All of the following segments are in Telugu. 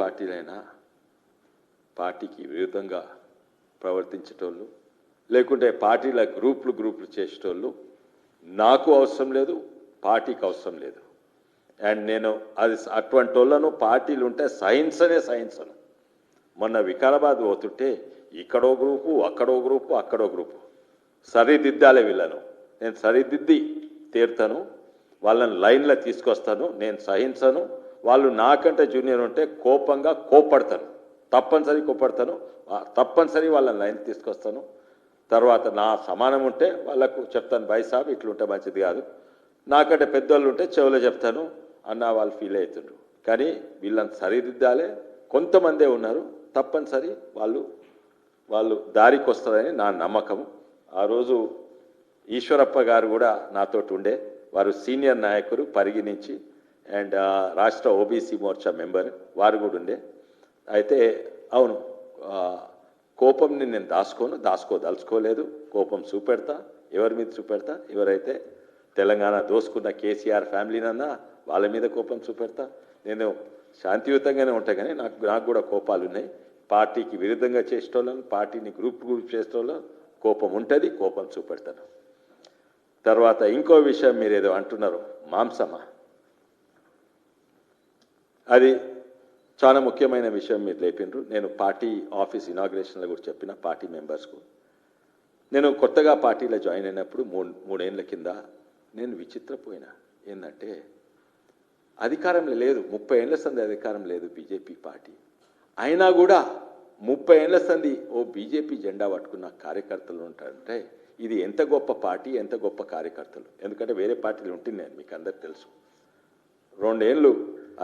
పార్టీలైనా పార్టీకి విరుద్ధంగా ప్రవర్తించేటోళ్ళు లేకుంటే పార్టీల గ్రూపులు చేసేటోళ్ళు నాకు అవసరం లేదు, పార్టీకి అవసరం లేదు. అండ్ నేను అది అటువంటి వాళ్ళను పార్టీలు ఉంటే సహించను. మొన్న వికారాబాద్ పోతుంటే ఇక్కడో గ్రూపు అక్కడో గ్రూపు సరిదిద్దాలే వీళ్ళను. నేను సరిదిద్ది తీరుతాను, వాళ్ళని లైన్లో తీసుకొస్తాను. నేను సహించను. వాళ్ళు నాకంటే జూనియర్ ఉంటే కోపడతాను, తప్పనిసరి వాళ్ళని లైన్ తీసుకొస్తాను. తర్వాత నా సమానం ఉంటే వాళ్ళకు చెప్తాను, బై సాబ్ ఇట్లుంటే మంచిది కాదు. నాకంటే పెద్దోళ్ళు ఉంటే చెవులో చెప్తాను అన్న వాళ్ళు ఫీల్ అవుతుండ్రు. కానీ వీళ్ళని సరిదిద్దాలే. కొంతమందే ఉన్నారు, తప్పనిసరి వాళ్ళు దారికి వస్తారని నా నమ్మకం. ఆ రోజు ఈశ్వరప్ప గారు కూడా నాతోటి ఉండే, వారు సీనియర్ నాయకులు పరిగి నుంచి అండ్ రాష్ట్ర ఓబీసీ మోర్చా మెంబర్, వారు కూడా ఉండే. అయితే అవును, కోపంని నేను దాచుకోదలుచుకోలేదు. కోపం చూపెడతా, ఎవరి మీద చూపెడతా, ఎవరైతే తెలంగాణ దోసుకున్న కేసీఆర్ ఫ్యామిలీనన్నా వాళ్ళ మీద కోపం చూపెడతా. నేను శాంతియుతంగానే ఉంటా, కానీ నాకు కూడా కోపాలు ఉన్నాయి. పార్టీకి విరుద్ధంగా చేసేటోళ్ళను, పార్టీని గ్రూప్ చేసేటోళ్ళను కోపం ఉంటుంది, కోపం చూపెడతాను. తర్వాత ఇంకో విషయం మీరు ఏదో అంటున్నారు, మాంసమా, అది చాలా ముఖ్యమైన విషయం మీరు లేపినారు. నేను పార్టీ ఆఫీస్ ఇనాగ్రేషన్లో కూడా చెప్పిన పార్టీ మెంబర్స్కు. నేను కొత్తగా పార్టీలో జాయిన్ అయినప్పుడు మూడేళ్ల కింద నేను విచిత్రపోయినా. ఏంటంటే అధికారంలో లేదు, 30 ఏళ్ల సంది అధికారం లేదు బీజేపీ పార్టీ. అయినా కూడా 30 ఏళ్ల సంది ఓ బీజేపీ జెండా పట్టుకున్న కార్యకర్తలు ఉంటారంటే ఇది ఎంత గొప్ప పార్టీ, ఎంత గొప్ప కార్యకర్తలు. ఎందుకంటే వేరే పార్టీలు ఉంటున్నాయి, మీకు అందరికి తెలుసు. 2 ఏళ్ళు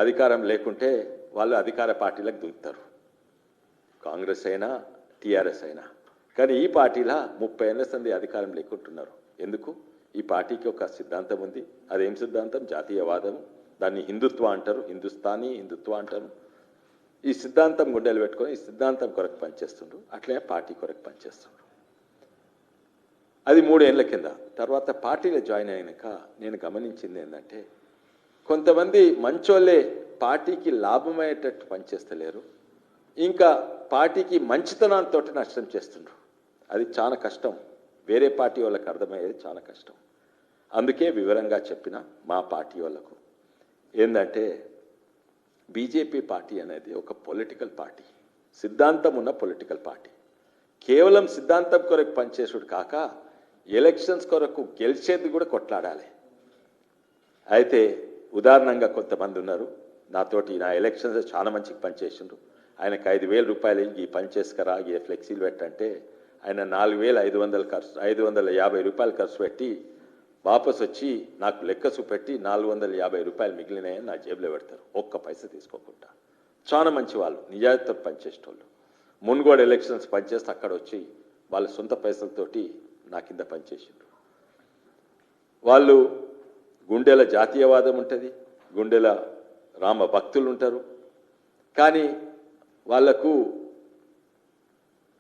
అధికారం లేకుంటే వాళ్ళు అధికార పార్టీలకు దుంకుతారు, కాంగ్రెస్ అయినా టీఆర్ఎస్ అయినా. కానీ ఈ పార్టీలా 30 ఏళ్ల సంది అధికారం లేకుంటున్నారు. ఎందుకు? ఈ పార్టీకి ఒక సిద్ధాంతం ఉంది. అదేం సిద్ధాంతం? జాతీయవాదం. దాన్ని హిందుత్వ అంటారు, హిందుత్వ అంటారు. ఈ సిద్ధాంతం గుండెలు పెట్టుకొని ఈ సిద్ధాంతం కొరకు పనిచేస్తుండ్రు, అట్లే పార్టీ కొరకు పనిచేస్తుండ్రు. అది 3 ఏళ్ల కింద. తర్వాత పార్టీలో జాయిన్ అయినాక నేను గమనించింది ఏంటంటే కొంతమంది మంచోళ్ళే పార్టీకి లాభమయ్యేటట్టు పనిచేస్తలేరు, ఇంకా పార్టీకి మంచితనంతో నష్టం చేస్తుండ్రు. అది చాలా కష్టం, వేరే పార్టీ వాళ్ళకి అర్థమయ్యేది చాలా కష్టం. అందుకే వివరంగా చెప్పిన మా పార్టీ వాళ్ళకు ఏంటంటే బీజేపీ పార్టీ అనేది ఒక పొలిటికల్ పార్టీ, సిద్ధాంతం ఉన్న పొలిటికల్ పార్టీ. కేవలం సిద్ధాంతం కొరకు పనిచేసుడు కాక ఎలక్షన్స్ కొరకు గెలిచేది కూడా కొట్లాడాలి. అయితే ఉదాహరణంగా కొంతమంది ఉన్నారు నాతోటి, నా ఎలక్షన్స్ చాలా మంచిగా పనిచేసిండ్రు. ఆయనకు 5,000 రూపాయలు ఈ పని చేసుకరా, ఈ ఫ్లెక్సీలు పెట్టంటే ఆయన 4,550 రూపాయలు ఖర్చు పెట్టి వాపసు వచ్చి నాకు లెక్క చూపెట్టి 450 రూపాయలు మిగిలినాయని నా జేబులో పెడతారు, ఒక్క పైసా తీసుకోకుండా. చాలా మంచి వాళ్ళు, నిజాయితీతో పనిచేసేటోళ్ళు. మున్గోడు ఎలక్షన్స్ పనిచేస్తే అక్కడ వచ్చి వాళ్ళ సొంత పైసలతోటి నా కింద పనిచేసిండ్రు. వాళ్ళు గుండెల జాతీయవాదం ఉంటుంది, గుండెల రామ భక్తులు ఉంటారు. కానీ వాళ్లకు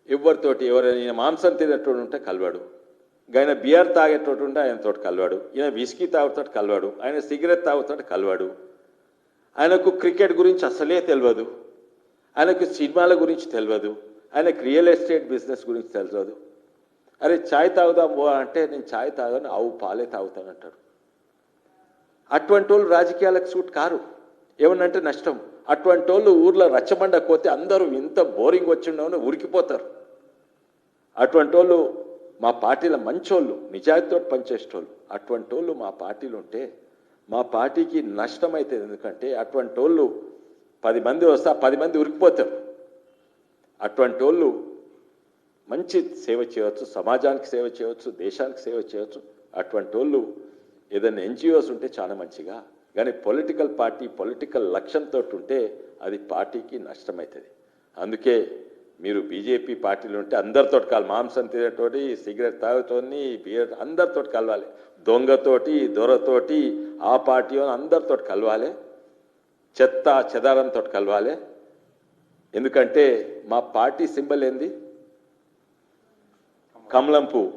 ఎవరితోటి ఎవరైనా మాంసం తినేటోడు ఉంటే కలవాడు, ఆయన బియర్ తాగేటోడు ఉంటే ఆయనతోటి కలవాడు, ఈయన విస్కీ తాగుతాడు కలవాడు, ఆయన సిగరెట్ తాగుతాడు కలవాడు. ఆయనకు క్రికెట్ గురించి అసలే తెలియదు, ఆయనకు సినిమాల గురించి తెలియదు, ఆయనకు రియల్ ఎస్టేట్ బిజినెస్ గురించి తెలియదు. అరే ఛాయ్ తాగుదాం అంటే నేను ఛాయ్ తాగాను, ఆవు పాలే తాగుతానంటాడు. అటువంటి వాళ్ళు రాజకీయాలకు సూట్ కారు, ఏమన్నంటే నష్టం. అటువంటి వాళ్ళు ఊర్లో రచ్చబండకపోతే అందరూ ఇంత బోరింగ్ వచ్చిండవని ఉరికిపోతారు. అటువంటి వాళ్ళు మా పార్టీలో మంచోళ్ళు, నిజాయితీతో పనిచేసేటోళ్ళు. అటువంటి వాళ్ళు మా పార్టీలు ఉంటే మా పార్టీకి నష్టం అవుతుంది. ఎందుకంటే అటువంటి వాళ్ళు 10 మంది వస్తే 10 మంది ఉరికిపోతారు. అటువంటి వాళ్ళు మంచి సేవ చేయవచ్చు, సమాజానికి సేవ చేయవచ్చు, దేశానికి సేవ చేయవచ్చు. అటువంటి వాళ్ళు ఏదైనా ఎన్జిఓస్ ఉంటే చాలా మంచిగా, కానీ పొలిటికల్ పార్టీ పొలిటికల్ లక్ష్యంతో ఉంటే అది పార్టీకి నష్టమవుతుంది. అందుకే మీరు బీజేపీ పార్టీలు ఉంటే అందరితో మాంసం తినేటోటి, సిగరెట్ తాగుతోని, బియర్ అందరితో కలవాలి, దొంగతోటి దొరతోటి ఆ పార్టీ అందరితో కలవాలి, చెత్త చెదారంతో కలవాలి. ఎందుకంటే మా పార్టీ సింబల్ ఏంది? కమలం పువ్వు.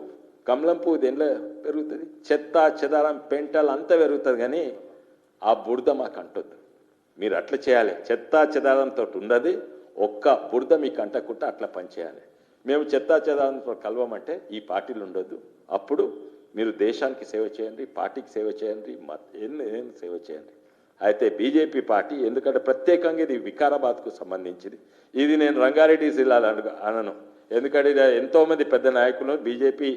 కమలం పువ్వు దేనిలో పెరుగుతుంది? చెత్త చెదారం పెంటలు అంతా పెరుగుతుంది, కానీ ఆ బురద మాకు అంటొద్దు. మీరు అట్లా చేయాలి. చెత్తా చెదారంతో ఉండదు, ఒక్క బురద మీకు అంటకుండా అట్లా పనిచేయాలి. మేము చెత్తా చెదారంతో కలవమంటే ఈ పార్టీలు ఉండొద్దు. అప్పుడు మీరు దేశానికి సేవ చేయండి, పార్టీకి సేవ చేయండి, ఏం సేవ చేయండి. అయితే బీజేపీ పార్టీ, ఎందుకంటే ప్రత్యేకంగా ఇది వికారాబాద్కు సంబంధించింది. ఇది నేను రంగారెడ్డి జిల్లాలో అనను, ఎందుకంటే ఇది ఎంతోమంది పెద్ద నాయకులు బీజేపీ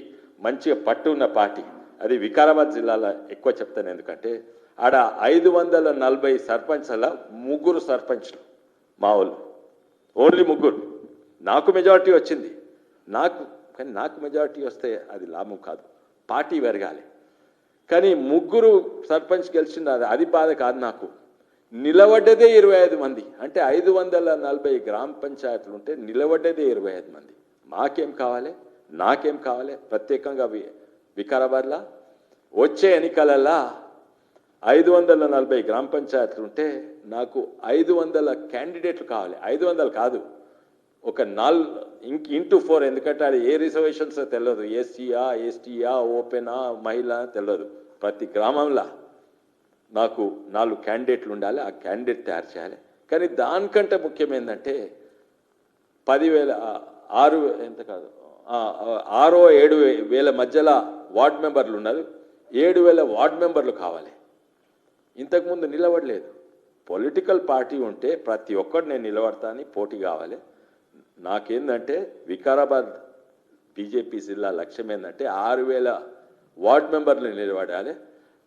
మంచిగా పట్టు ఉన్న పార్టీ. అది వికారాబాద్ జిల్లాలో ఎక్కువ చెప్తాను, ఎందుకంటే ఆడ 540 సర్పంచ్ల 3 సర్పంచ్లు మా వాళ్ళు, ఓన్లీ 3. నాకు మెజారిటీ వచ్చింది, కానీ నాకు మెజారిటీ వస్తే అది లాభం కాదు, పార్టీ పెరగాలి. కానీ 3 సర్పంచ్ గెలిచింది, అది బాధ కాదు నాకు. నిలబడ్డదే 25 మంది, అంటే 540 గ్రామ పంచాయతీలు ఉంటే నిలబడ్డదే 25 మంది. మాకేం కావాలి, నాకేం కావాలి? ప్రత్యేకంగా వికారాబాద్లో వచ్చే ఎన్నికలలో 540 గ్రామ పంచాయతీలు ఉంటే నాకు 500 క్యాండిడేట్లు కావాలి. 500 కాదు, ఒక 4x4, ఎందుకంటే అది ఏ రిజర్వేషన్స్ తెలియదు, ఎస్సీయా, ఎస్టీయా, ఓపెనా, మహిళ తెలియదు. ప్రతి గ్రామంలో నాకు 4 క్యాండిడేట్లు ఉండాలి, ఆ క్యాండిడేట్ తయారు చేయాలి. కానీ దానికంటే ముఖ్యం ఏంటంటే 6 7 వేల మధ్యలో వార్డ్ మెంబర్లు ఉన్నారు, 7,000 వార్డ్ మెంబర్లు కావాలి. ఇంతకుముందు నిలబడలేదు. పొలిటికల్ పార్టీ ఉంటే ప్రతి ఒక్కరు నేను నిలబడతాను, పోటీ కావాలి. నాకేందంటే వికారాబాద్ బీజేపీ జిల్లా లక్ష్యం ఏంటంటే 6,000 వార్డ్ మెంబర్లు నిలబడాలి.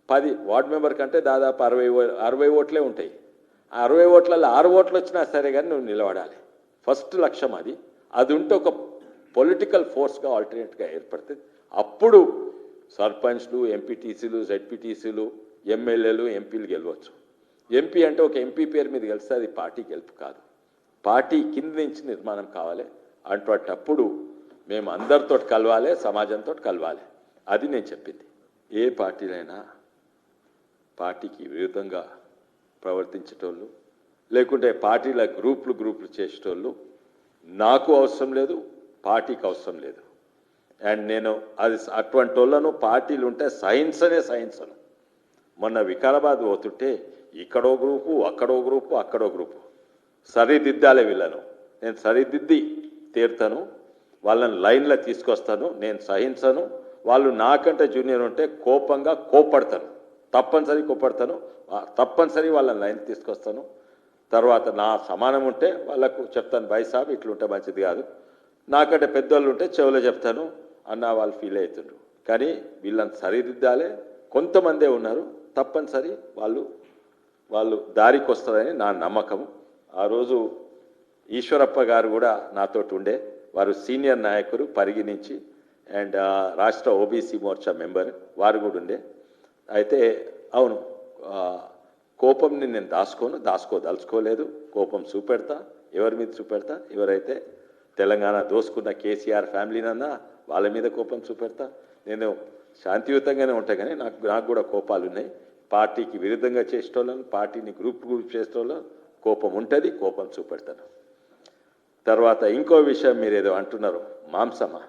10 వార్డ్ మెంబర్ కంటే దాదాపు 60 ఓట్లే ఉంటాయి. 60 ఓట్లలో 6 ఓట్లు వచ్చినా సరే కానీ నువ్వు నిలబడాలి. ఫస్ట్ లక్ష్యం అది. అది ఉంటే ఒక పొలిటికల్ ఫోర్స్గా ఆల్టర్నేట్గా ఏర్పడుతుంది. అప్పుడు సర్పంచ్లు, ఎంపీటీసీలు, జెడ్పీటీసీలు, ఎమ్మెల్యేలు, ఎంపీలు గెలవచ్చు. ఎంపీ అంటే ఒక ఎంపీ పేరు మీద గెలిస్తే అది పార్టీ గెలుపు కాదు, పార్టీ కింద నుంచి నిర్మాణం కావాలి. అటువంటి మేము అందరితో కలవాలి, సమాజంతో కలవాలి. అది నేను చెప్పింది. ఏ పార్టీలైనా పార్టీకి విరుద్ధంగా ప్రవర్తించేటోళ్ళు, లేకుంటే పార్టీల గ్రూపులు చేసేటోళ్ళు నాకు అవసరం లేదు, పార్టీకి అవసరం లేదు. అండ్ నేను అది అటువంటి వాళ్ళను పార్టీలు ఉంటే సహించను. మొన్న వికారాబాద్ పోతుంటే ఇక్కడో గ్రూపు, అక్కడో గ్రూపు సరిదిద్దాలి. వీళ్ళను నేను సరిదిద్ది తీరుతాను, వాళ్ళని లైన్లో తీసుకొస్తాను. నేను సహించను. వాళ్ళు నాకంటే జూనియర్ ఉంటే కోపడతాను, తప్పనిసరి వాళ్ళని లైన్ తీసుకొస్తాను. తర్వాత నా సమానం ఉంటే వాళ్ళకు చెప్తాను, బై సాబ్ ఇట్లుంటే మంచిది కాదు. నాకంటే పెద్దోళ్ళు ఉంటే చెవులో చెప్తాను అన్న, వాళ్ళు ఫీల్ అవుతుండ్రు. కానీ వీళ్ళని సరిదిద్దాలే. కొంతమందే ఉన్నారు, తప్పనిసరి వాళ్ళు దారికి వస్తారని నా నమ్మకం. ఆ రోజు ఈశ్వరప్ప గారు కూడా నాతో ఉండే, వారు సీనియర్ నాయకులు పరిగి నుంచి, అండ్ రాష్ట్ర ఓబీసీ మోర్చా మెంబర్, వారు కూడా ఉండే. అయితే అవును, కోపంని నేను దాచుకోదలుచుకోలేదు. కోపం చూపెడతా, ఎవరి మీద చూపెడతా, ఎవరైతే తెలంగాణ దోసుకున్న కేసీఆర్ ఫ్యామిలీనన్నా వాళ్ళ మీద కోపం చూపెడతా. నేను శాంతియుతంగానే ఉంటా, కానీ నాకు కూడా కోపాలు ఉన్నాయి. పార్టీకి విరుద్ధంగా చేసేటోళ్ళను, పార్టీని గ్రూప్ చేసేటోళ్ళ కోపం ఉంటుంది, కోపం చూపెడతాను. తర్వాత ఇంకో విషయం, మీరు ఏదో అంటున్నారు, మాంసమా?